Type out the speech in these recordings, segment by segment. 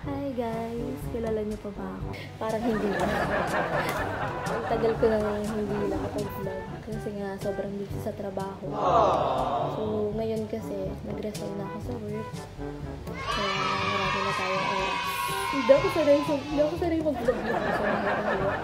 Hi guys! Kilala niyo pa ba ako? Parang hindi na. Ang tagal ko nang hindi nakapag-vlog kasi nga sobrang busy sa trabaho. So ngayon kasi nag-resign na ako sa work. Kaya marami na tayong oras. Hindi ako sanay mag-vlog na ako sa mga nagawa.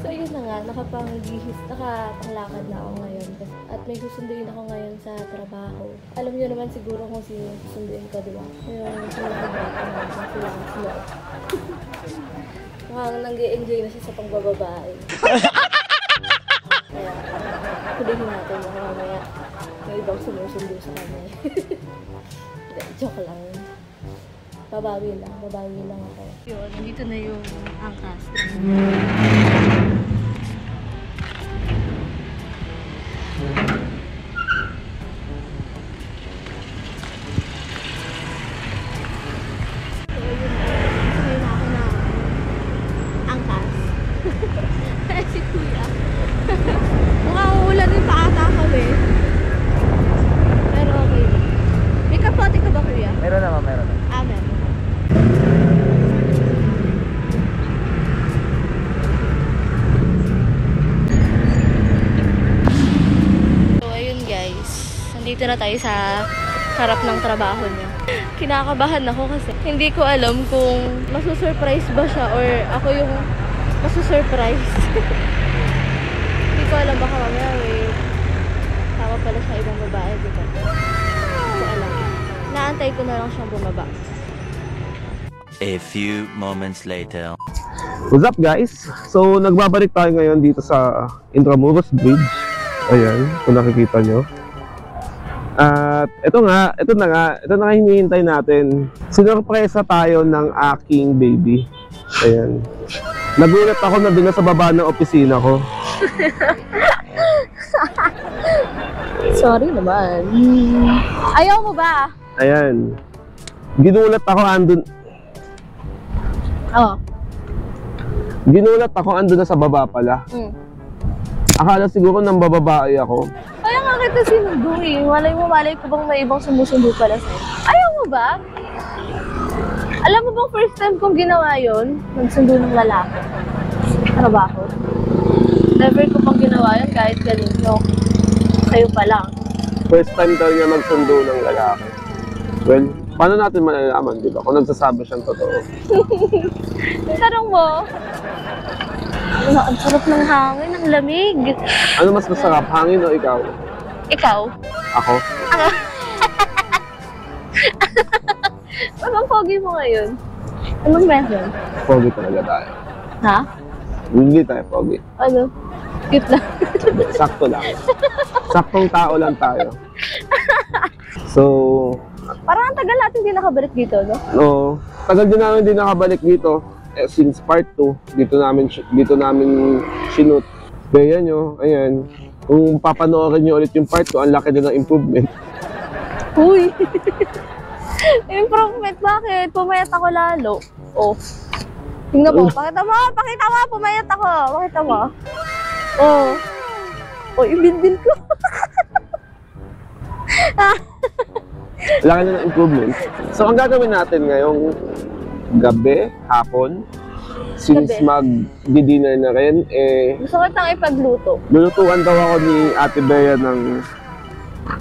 So yun na nga, nakapanglakad na ako ngayon. At may susunduin ako ngayon sa trabaho. Alam niyo naman siguro kung sino yung susunduin ko, di ba? Yung sinasabrata naman sa sila. Mukhang nag-e-enjoy na siya sa pangbababae. Kaya, hulihin natin yung mamaya. May ibang sumusundo sa kanya. Hindi, joke lang. Babawi lang ako. Yun, nandito na yung angkas. Si Kuya. Mukhang uulan din pa ata kami. Pero okay na. May kapote ka ba, Kuya? Meron naman. Meron. So, ayun guys. Nandito na tayo sa harap ng trabaho niya. Kinakabahan ako kasi hindi ko alam kung masusurprise ba siya or ako yung masusurprise. Hindi ko alam, baka mamaya tama pala siya ibang babae, di ba? Hindi ko alam. Naantay ko na lang siyang bumaba. A few moments later. What's up guys? So nagbabalik tayo ngayon dito sa Intramuros Bridge. Ayan, kung nakikita nyo. At ito na nga hinihintay natin. Sinurpresa tayo ng aking baby. Ayan. Nagulat ako na doon na sa baba ng opisina ko. Sorry naman. Ayaw mo ba? Ayan. Ginulat ako andun. Oo. Ginulat ako andun na sa baba pala. Akala siguro nang bababae ako. Kaya nga kita sinundo eh. Malay ko bang may ibang sumusundo pala sa'yo. Ayaw mo ba? Alam mo bang first time kong ginawa yun? Nagsundo ng lalaki. Trabaho. Never ko pang ginawa yun kahit kanino. Sa'yo pa lang. First time daw niya magsundo ng lalaki. Well, paano natin malalaman, di ba? Kung nagsasabi siyang totoo. Tanong mo. Ang sarap ng hangin, ang lamig. Ano mas masarap, hangin o ikaw? Ikaw? Ako? Anong pogi mo ngayon? Anong meron? Pogi talaga tayo. Ha? Hindi tayo pogi. Ano? Cute lang. Sakto lang. Saktong tao lang tayo. So, Parang ang tagal natin hindi nakabalik dito, no? no, tagal din namin din nakabalik dito. Since part 2, dito namin sinut. Kaya nyo, ayan. Kung papanoorin nyo ulit yung part 2, ang laki din ng improvement. Uy! Improvement, bakit? Pumayat ako lalo. Oh. Tingnan mo, pakita mo, pumayat ako. Pakita mo. Oh. Oh, ibinbil ko. Laki na ng improvement. So, ang gagawin natin ngayong gabi, hapon, since mag-dinner na rin, Gusto ko itang ipagluto. lulutuan daw ako ni Ate Bea ng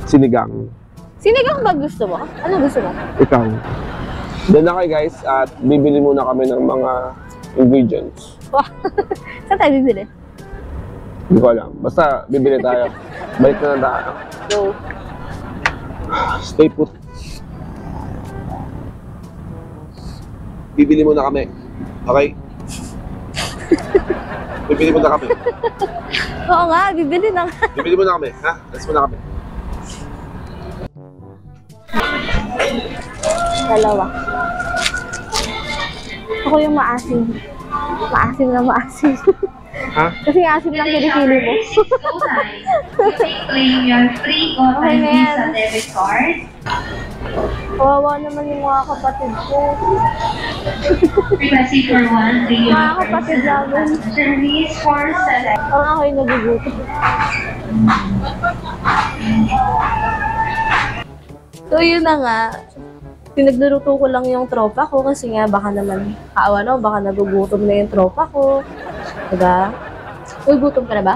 sinigang. Sinigang ba gusto mo? Ano gusto mo? Ikaw. Doon na kayo guys at bibili muna kami ng mga ingredients. Wow. Saan tayo bibili? Hindi ko alam. Basta bibili tayo. Balik na tayo. Go. Stay put. Bibili muna kami. Okay? Bibili muna kami. Oo nga, bibili na nga. Bibili muna kami. Ha? Let's muna kami. Dalawa. Ako yung maasim. Maasim na maasim. Ha? Kasi asim lang kilikili mo. Claim your free Okay na yan. Visa debit card. Kawawa naman yung mga kapatid ko. Request for one. Mga kapatid namin. Service for select. Parang ako yung nagugutom. So yun na nga. Pinagluluto ko lang yung tropa ko kasi nga baka naman, kaawa no, baka nagugutom na yung tropa ko. Diba? Uy, gutom ka na ba?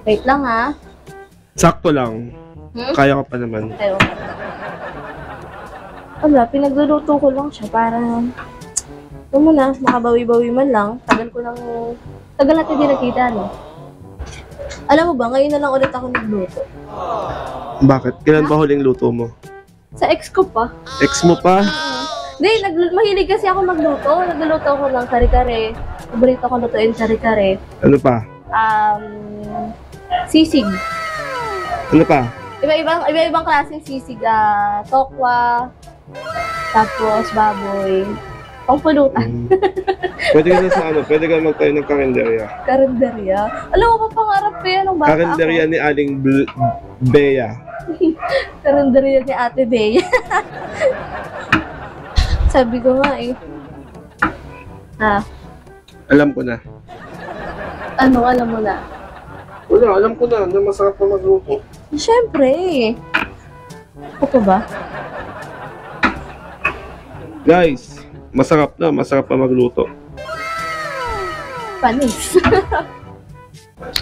Wait lang ha. Sakto lang. Hmm? Kaya ka pa naman. Tayo. Wala, pinagluluto ko lang siya para, ano mo na, makabawi-bawi man lang. Tagal natin din nakita, no? Alam mo ba, ngayon na lang ulit ako nagluto. Bakit? Kailan ba huling luto mo? Sa ex ko pa. Ex mo pa? Hindi, mahilig kasi ako magluto. Nagluluto ako ng kare-kare. Paborito ko lutuin kare-kare. Ano pa? Sisig. Ano pa? Iba-ibang klaseng sisig. Tokwa, tapos baboy. Pangpulutan. Pwede ka na sa ano? Pwede ka magtayo ng karinderya. Karinderya. Alam mo pa pangarap ko yan ng bata Karinderya ako. ni Aling Bea. Karinderya ni Ate Bea. Sabi ko nga eh. Alam ko na. Ano, alam mo na? Wala, alam ko na masarap na magluto. Siyempre. Ako ba? Guys, masarap na magluto. Panis.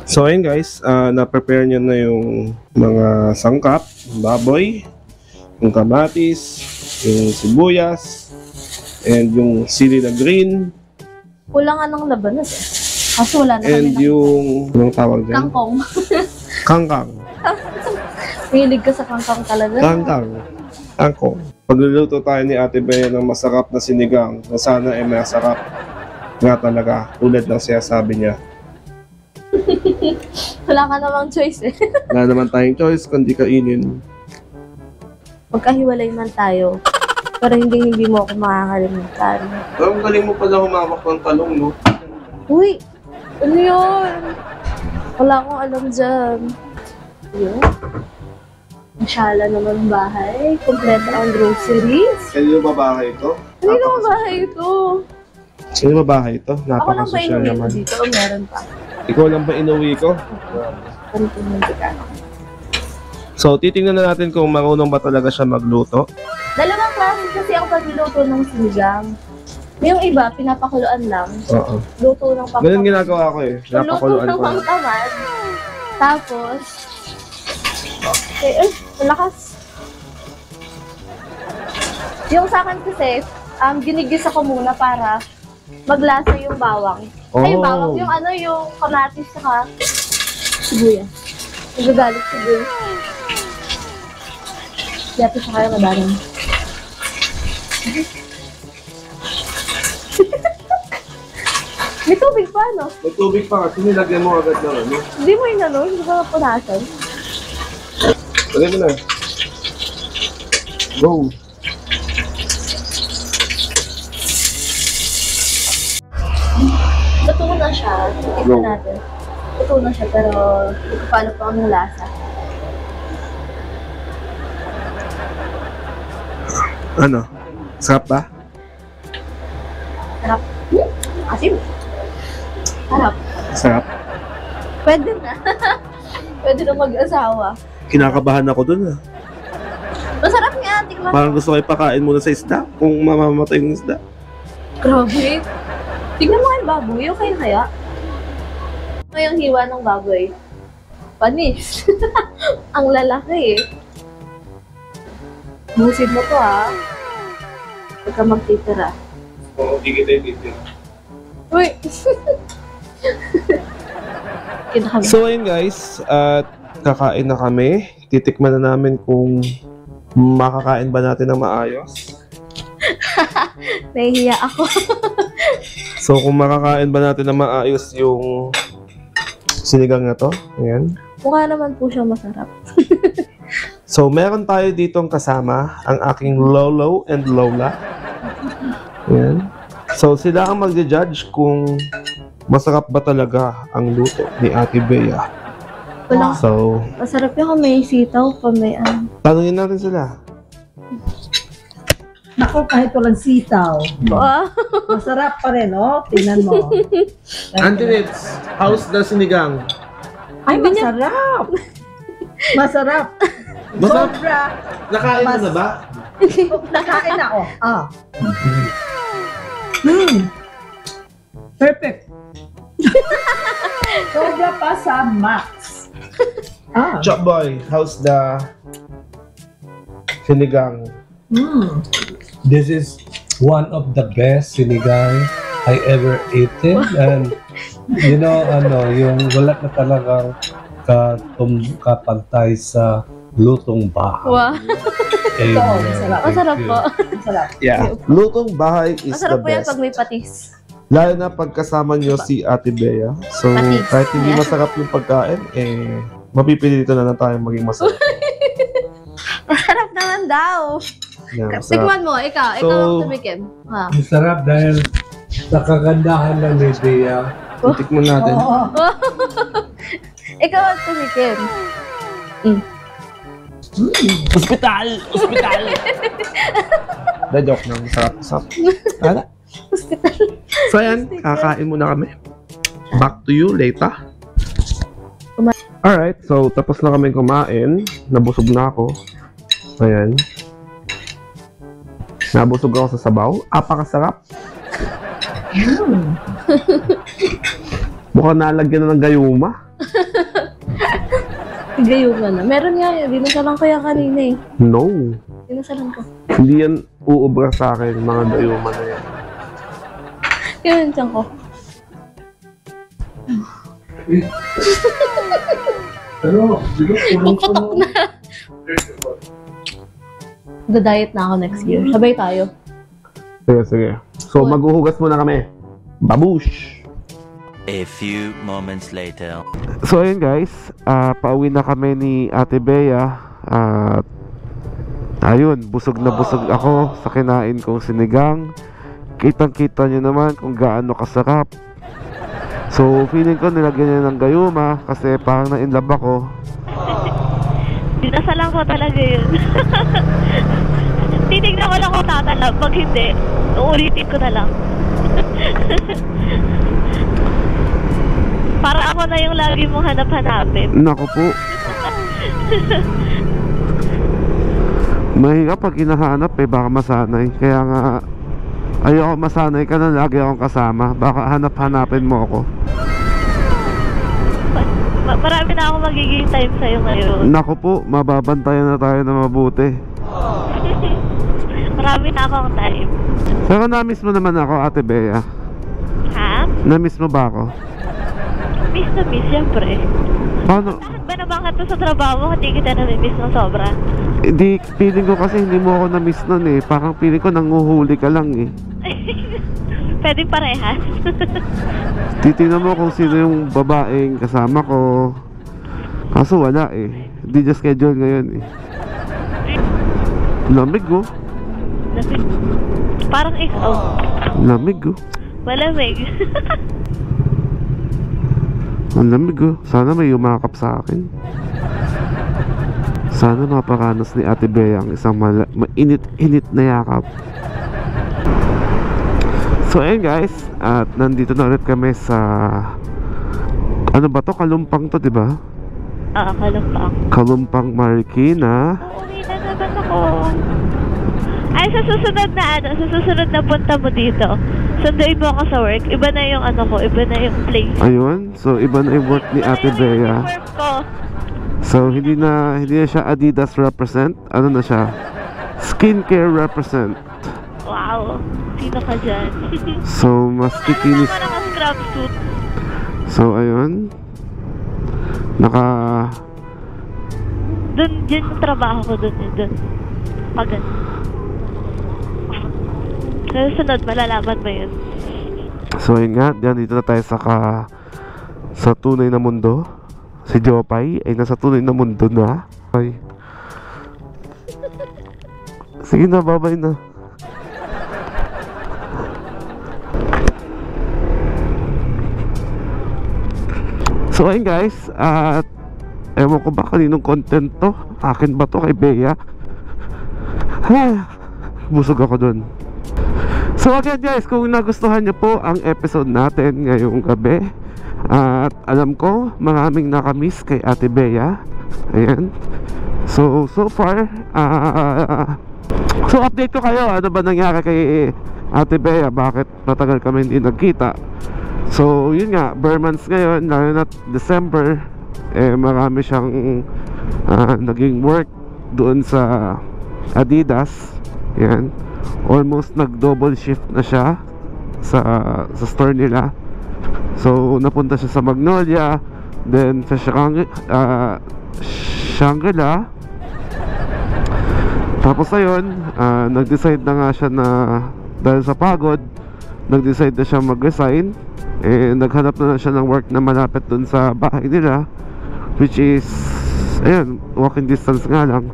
So ayun guys, na-prepare nyo na yung mga sangkap, baboy, yung kamatis, yung sibuyas, and yung sili na green, Kulang nga ng labanos eh. Kasi wala na and kami ng yung, anong tawag dyan? kangkong. Kangkang. Mahilig ka sa kangkong talaga. Kangkong. Pagluluto tayo ni Ate Bea ng masarap na sinigang, na sana ay masarap nga talaga, tulad ng sinasabi niya. Wala ka namang choice eh. Wala naman tayong choice kundi kainin. Magkahiwalay man tayo. Pero hindi mo ako makakalimutan. Pero ang galing mo pala humawak ng talong, no? Uy! Ano yun? Wala akong alam dyan. Yun. Masyala naman ang bahay. Kompleto ang groceries. Sino ba bahay ito? Hindi naman bahay ito. Sino ba bahay ito? Ako lang ba Napaka-social inuwi ko naman. dito o meron pa? Ikaw lang ba inuwi ko? Ano hindi ka? So, titingnan na natin kung marunong ba talaga siya magluto. Dalawang klase kasi ako pagluluto ng sinigang. Yung iba, pinapakuluan lang. Oo. Luto ng pangtamad. Ganun ginagawa ko eh. Luto Pinapakuluan ng ko. pangtamad. Tapos, malakas. Yung sa akin kasi, ginigisa ko muna para maglasa yung bawang. Ay, Oh. bawang. Yung ano, yung kamatis saka sibuyas. Nagagalit sibuyas. Dito siya kayo madarang. May tubig pa, no? May tubig pa kasi nilagyan mo agad ng ano. Hindi mo inano, hindi ka punasan. Lagay mo na. Go. Luto na siya. Go. Tignan natin. Luto na siya, pero hindi ko pa alam kung anong lasa. Ano? Sarap ba? Sarap. Asim. Sarap. Sarap. Pwede na. Pwede na mag-asawa. Kinakabahan ako dun ah. Masarap nga, tingnan. Parang gusto ko ipakain muna sa isda kung mamamatay yung isda. Grabe. Tingnan mo nga yung baboy. Okay na kaya? Ngayong hiwa ng baboy. Panis. Ang lalaki eh. Busin mo to ha. Huwag ka magtitira. Oo, di kita dito. Uy! Kinakabahan. So ayun guys, at kakain na kami. Titikman na namin kung makakain ba natin ng maayos. Nahihiya ako. So kung makakain ba natin ng maayos yung sinigang na to. Ayan. Mukha naman po siya masarap. So meron tayo ditong kasama ang aking lolo and lola. Ayan. So sila ang magja-judge kung masarap ba talaga ang luto ni Ate Bea. Walang So, masarap yung may sitaw pa may ano. tanungin natin sila. Nako, kahit walang sitaw. Ah, Masarap pa rin, oh. Tingnan mo. Antinits, how's the sinigang? Ay, masarap. Masarap. Masarap. Sobra. Nakain mo na ba? Nakain ako. Perfect. Sobra pa sa max. Chop boy, how's the sinigang? This is one of the best sinigang I ever eaten, and you know, yung wala na talagang kapantay sa lutong bahay. Wow. Amen. Masarap po. Masarap. Yeah. Lutong bahay is Masarap the po yan best. pag may patis. Lalo na pagkasama nyo si Ate Bea. So, Patis. kahit hindi Yeah. masarap yung pagkain, mapipilito na lang tayo maging masarap. Masarap naman daw. Yeah, masarap. Tikman mo, ikaw So- ang tumikim. Ha. Masarap dahil sa kagandahan ng Libya. Titikman natin. Oo. Ikaw ang tumikim. Hospital! Hospital! The joke lang. Masarap. Ala. So, ayan. Kakain muna kami. Back to you later. Alright. So, tapos na kami kumain. Nabusog na ako. Ayan. Nabusog ako sa sabaw. Apakasarap. Mukhang nalagyan na ng gayuma. Gayuma na. Meron nga yun. Dinasalan ko yan kanina eh. No. Dinasalan ko. Hindi yan uubra sa akin, mga gayuma na yan. Yun, tiyan ko. Pero, Puputok na. Diet na ako next year. Sabay tayo. Sige, sige. So, maghuhugas muna kami. Babush! A few moments later. So, ayun guys. Pauwi na kami ni Ate Bea. At ayun, busog na busog ako sa kinain kong sinigang. Kitang-kita nyo naman kung gaano kasarap. So, feeling ko nilagyan niya ng gayuma kasi parang na-inlove ako. Dinasalan ko talaga yun. Titignan ko lang kung tatalab. Pag hindi, uulitin ko na lang. Para ako na yung lagi mong hanap-hanapin. Naku po. Mahirap pag hinahanap baka masanay. Kaya nga, ayoko masanay ka na lagi akong kasama. Baka hanap-hanapin mo ako. Marami na ako magiging time sa'yo ngayon. Naku po, mababantayan na tayo na mabuti. Marami na akong time. Pero na-miss mo naman ako, Ate Bea. Ha? Na-miss mo ba ako? Miss na miss, syempre. Paano? Bakit ba nabangat to sa trabaho mo? Hindi kita na-miss ng sobra. Hindi, feeling ko kasi hindi mo ako na-miss nun eh. Parang feeling ko nanguhuli ka lang eh. Pwede parehas. Titingnan mo kung sino yung babaeng kasama ko. Kaso wala eh. Hindi just schedule ngayon eh. Lamig oh. Lamig. Parang XO. Lamig oh. Malamig. Ang lamig oh. Sana may yumakap sa akin. Sana maparanas ni Ate Bea ang isang mainit-init na yakap. So ayun guys, at nandito na ulit kami sa ano ba to? Kalumpang to, di ba? Kalumpang. Kalumpang Marikina. Uuwi na naman ako. Ay, sa susunod na punta mo dito. Sunduin mo ako sa work. Iba na yung ano ko, iba na yung place. Ayun, so iba na yung work ni Ate Bea. Work ko. So hindi na siya Adidas represent. Ano na siya? Skincare represent. Wow. Sino ka dyan? So mas kikinis. Parang naka-scrub suit. So ayun. Dun, yun yung trabaho ko dun. Pag sa sunod, malalaman mo yun. So ayun nga, dito na tayo sa tunay na mundo. Si Jopay ay nasa tunay na mundo na. Ay. Sige na, bye-bye na. So ayun guys, at ewan ko ba kaninong content to. Akin ba to kay Bea? Busog ako dun. So again guys, kung nagustuhan nyo po ang episode natin ngayong gabi, at alam ko maraming nakamiss kay Ate Bea. Ayan. So far So update ko kayo, ano ba nangyari kay Ate Bea, bakit matagal kami hindi nagkita. So yun nga, bare months ngayon, lalo na December, marami siyang naging work doon sa Adidas. Yan, almost nag double shift na siya sa store nila. So napunta siya sa Magnolia, then sa Shangri-La. Tapos ayun, nag-decide na nga siya na dahil sa pagod, nag-decide na siya mag-resign. Naghanap na siya ng work na malapit dun sa bahay nila, which is ayun, walking distance nga lang.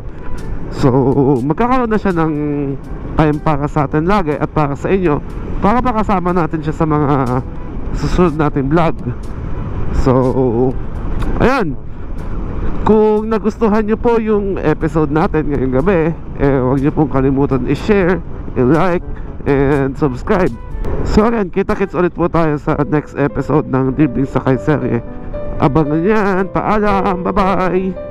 So magkakaroon na siya ng time para sa atin lagi at para sa inyo, para makasama natin siya sa mga susunod natin vlog. So ayun, kung nagustuhan nyo po yung episode natin ngayong gabi, huwag nyo pong kalimutan i-share, i-like, and subscribe. So again, kita-kits ulit po tayo sa next episode ng Dribling Sakay Serye. Abangan yan, paalam, bye bye!